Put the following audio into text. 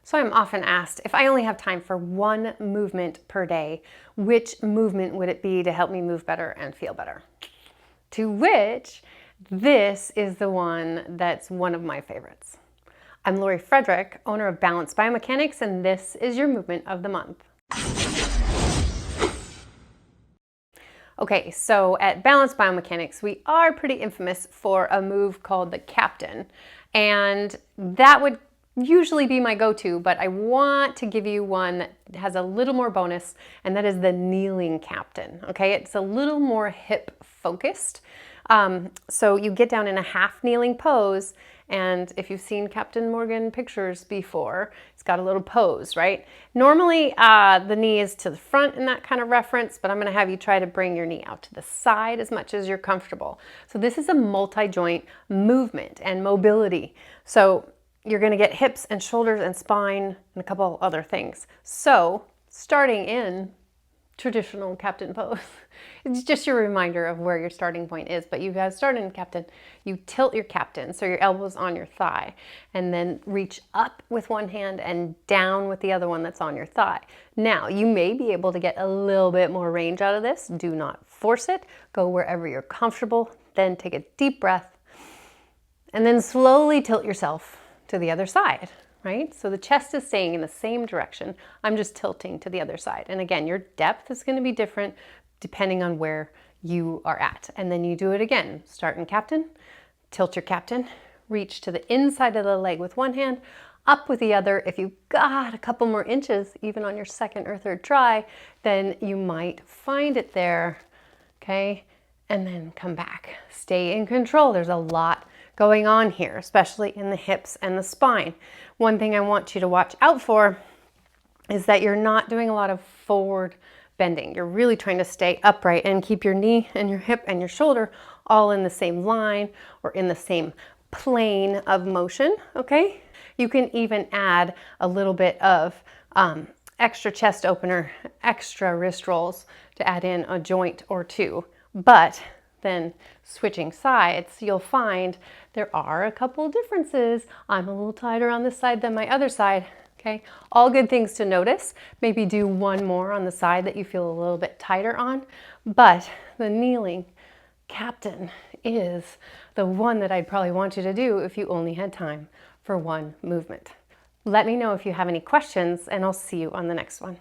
So I'm often asked, if I only have time for one movement per day, which movement would it be to help me move better and feel better? To which, this is the one that's one of my favorites. I'm Lori Frederick, owner of Balance Biomechanics, and this is your movement of the month. Okay, so at Balance Biomechanics, we are pretty infamous for a move called the Captain, and that would usually be my go-to, but I want to give you one that has a little more bonus, and that is the kneeling Captain. Okay, it's a little more hip focused. So you get down in a half kneeling pose, and if you've seen Captain Morgan pictures before, it's got a little pose, right? Normally the knee is to the front in that kind of reference, but I'm gonna have you try to bring your knee out to the side as much as you're comfortable. So this is a multi-joint movement and mobility. So you're gonna get hips and shoulders and spine and a couple other things. So starting in traditional Captain pose. It's just your reminder of where your starting point is, but you guys start in Captain. You tilt your Captain, so your elbow's on your thigh, and then reach up with one hand and down with the other one that's on your thigh. Now, you may be able to get a little bit more range out of this. Do not force it. Go wherever you're comfortable. Then take a deep breath, and then slowly tilt yourself to the other side. Right? So the chest is staying in the same direction. I'm just tilting to the other side. And again, your depth is going to be different depending on where you are at. And then you do it again. Start in Captain, tilt your Captain, reach to the inside of the leg with one hand, up with the other. If you've got a couple more inches, even on your second or third try, then you might find it there, okay? And then come back. Stay in control. There's a lot going on here, especially in the hips and the spine. One thing I want you to watch out for is that you're not doing a lot of forward bending. You're really trying to stay upright and keep your knee and your hip and your shoulder all in the same line or in the same plane of motion, okay? You can even add a little bit of extra chest opener, extra wrist rolls to add in a joint or two. But then switching sides, you'll find there are a couple differences. I'm a little tighter on this side than my other side, okay? All good things to notice. Maybe do one more on the side that you feel a little bit tighter on, but the kneeling Captain is the one that I'd probably want you to do if you only had time for one movement. Let me know if you have any questions, and I'll see you on the next one.